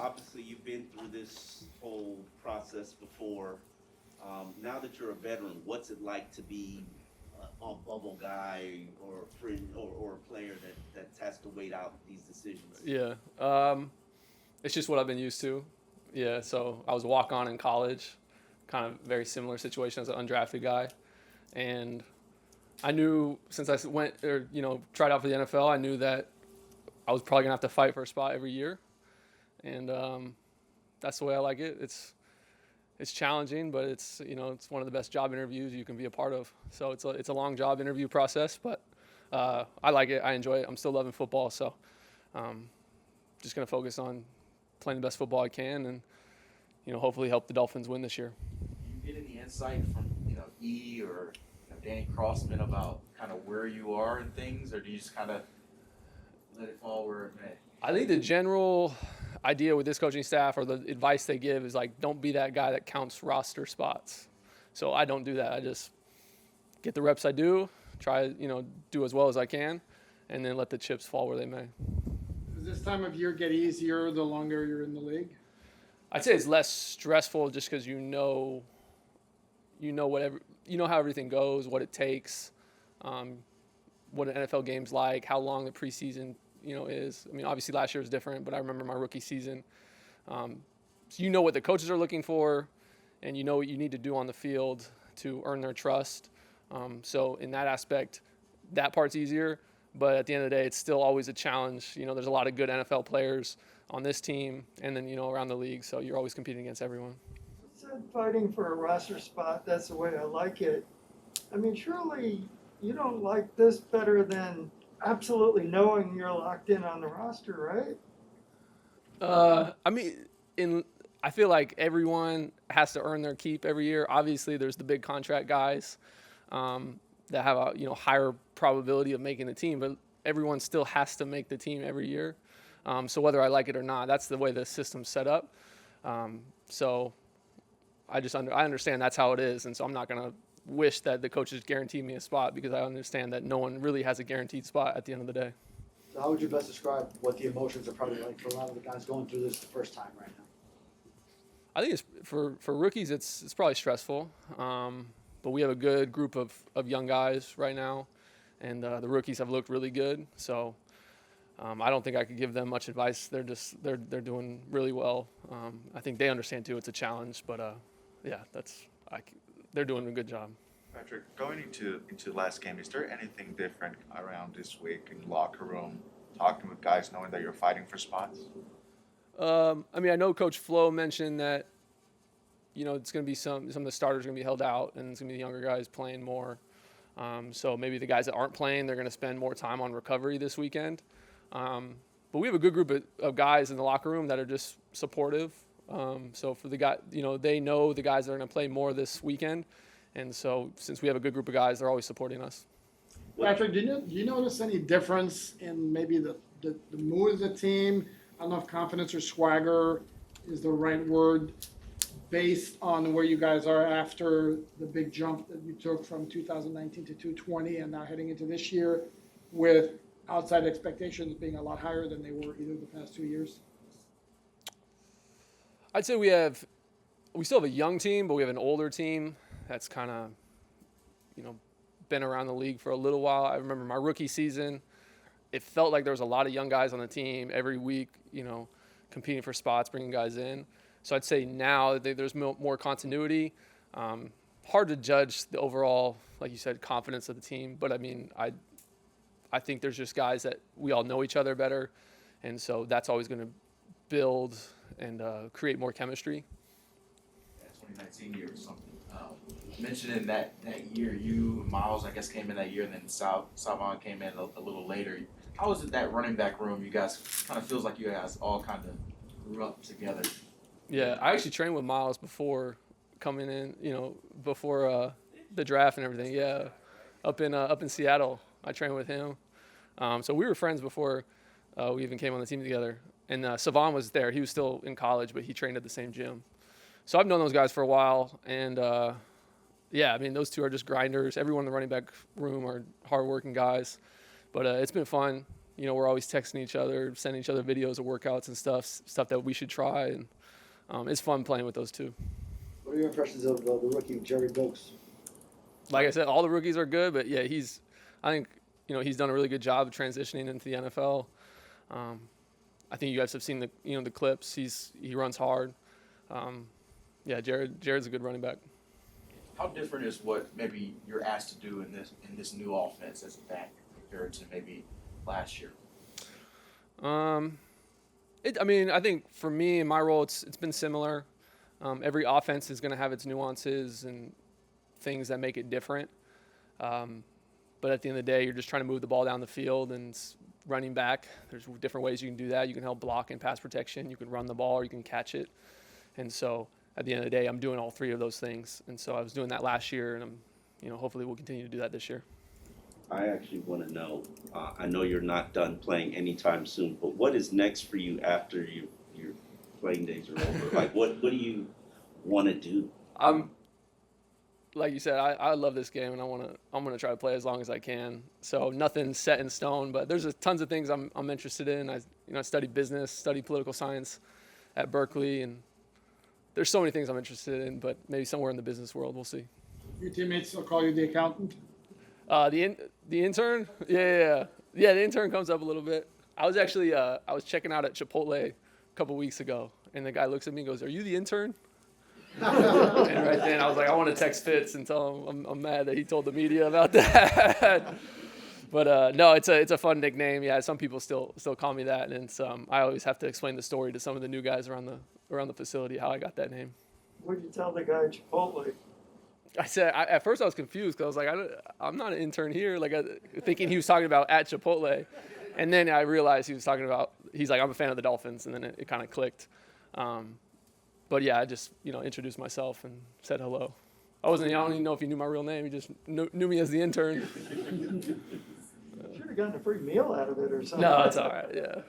obviously you've been through this whole process before. Now that you're a veteran, what's it like to be a bubble guy or a friend or a player that has to wait out these decisions? Yeah. It's just what I've been used to. Yeah. So I was a walk on in college, kind of very similar situation as an undrafted guy, and I knew since I went or tried out for the NFL, I knew that I was probably gonna have to fight for a spot every year, and that's the way I like it. It's challenging, but it's one of the best job interviews you can be a part of. So it's a long job interview process, but I like it. I enjoy it. I'm still loving football, so just gonna focus on playing the best football I can, and hopefully help the Dolphins win this year. Do you get any insight from E or Danny Crossman about kind of where you are and things, or do you just kind of let it fall where it may? I think the general idea with this coaching staff or the advice they give is like, don't be that guy that counts roster spots. So I don't do that. I just get the reps I do, try do as well as I can, and then let the chips fall where they may. Does this time of year get easier the longer you're in the league? I'd say it's less stressful just because you know how everything goes, what it takes, what an NFL game's like, how long the preseason is. I mean, obviously last year was different, but I remember my rookie season. So you know what the coaches are looking for, and you know what you need to do on the field to earn their trust. So in that aspect, that part's easier. But at the end of the day, it's still always a challenge. There's a lot of good NFL players on this team and then, around the league. So you're always competing against everyone. Said fighting for a roster spot, that's the way I like it. I mean, surely you don't like this better than absolutely knowing you're locked in on the roster, right? I mean, I feel like everyone has to earn their keep every year. Obviously, there's the big contract guys that have a higher probability of making the team, but everyone still has to make the team every year. So whether I like it or not, that's the way the system's set up. So I understand that's how it is, and so I'm not gonna wish that the coaches guarantee me a spot because I understand that no one really has a guaranteed spot at the end of the day. So how would you best describe what the emotions are probably like for a lot of the guys going through this the first time right now? I think it's for rookies, it's probably stressful, but we have a good group of young guys right now, and the rookies have looked really good. So I don't think I could give them much advice. They're doing really well. I think they understand too. It's a challenge, but yeah, they're doing a good job. Patrick, going into the last game, is there anything different around this week in the locker room, talking with guys, knowing that you're fighting for spots? I mean, I know Coach Flo mentioned that, it's going to be some of the starters are going to be held out, and it's going to be the younger guys playing more. So maybe the guys that aren't playing, they're going to spend more time on recovery this weekend. But we have a good group of guys in the locker room that are just supportive. So for the guy, they know the guys that are going to play more this weekend. And so since we have a good group of guys, they're always supporting us. Patrick, do you notice any difference in maybe the mood of the team? I don't know if confidence or swagger is the right word, based on where you guys are after the big jump that you took from 2019 to 2020 and now heading into this year with outside expectations being a lot higher than they were either the past 2 years? I'd say we still have a young team, but we have an older team that's kind of, been around the league for a little while. I remember my rookie season, it felt like there was a lot of young guys on the team every week, competing for spots, bringing guys in. So I'd say now there's more continuity. Hard to judge the overall, like you said, confidence of the team. But I mean, I think there's just guys that we all know each other better. And so that's always going to build and create more chemistry. 2019 year or something. Mentioning that year, you and Miles, I guess, came in that year, and then Savon came in a little later. How was it that running back room? You guys kind of feels like you guys all kind of grew up together. Yeah, I actually trained with Miles before coming in, before the draft and everything. Yeah, up in Seattle, I trained with him. So we were friends before we even came on the team together. And Savon was there. He was still in college, but he trained at the same gym. So I've known those guys for a while, and yeah, I mean, those two are just grinders. Everyone in the running back room are hardworking guys, but it's been fun. we're always texting each other, sending each other videos of workouts and stuff that we should try, and it's fun playing with those two. What are your impressions of the rookie Jerry Boaks? Like I said, all the rookies are good, but yeah, I think he's done a really good job of transitioning into the NFL. I think you guys have seen the clips. He runs hard. Yeah, Jared's a good running back. How different is what maybe you're asked to do in this new offense as a back compared to maybe last year? I think for me in my role, it's been similar. Every offense is going to have its nuances and things that make it different. But at the end of the day, you're just trying to move the ball down the field, and running back, there's different ways you can do that. You can help block and pass protection. You can run the ball or you can catch it. And so at the end of the day, I'm doing all three of those things. And so I was doing that last year, and hopefully we'll continue to do that this year. I actually want to know, I know you're not done playing anytime soon, but what is next for you after your playing days are over? Like, what do you want to do? Like you said, I love this game, and I'm gonna try to play as long as I can. So nothing's set in stone, but there's tons of things I'm interested in. I studied business, studied political science at Berkeley, and there's so many things I'm interested in. But maybe somewhere in the business world, we'll see. Your teammates still call you the accountant? The intern, yeah. The intern comes up a little bit. I was actually I was checking out at Chipotle a couple weeks ago, and the guy looks at me and goes, "Are you the intern?" And right then I was like, I want to text Fitz and tell him I'm mad that he told the media about that. But no, it's a fun nickname. Yeah, some people still call me that, and I always have to explain the story to some of the new guys around the facility how I got that name. What did you tell the guy at Chipotle? I said at first I was confused because I was like, I'm not an intern here, thinking he was talking about at Chipotle, and then I realized he's like, I'm a fan of the Dolphins, and then it kind of clicked. But yeah, I just introduced myself and said hello. I don't even know if he knew my real name. He just knew me as the intern. Should have gotten a free meal out of it or something. No, it's all right. Yeah.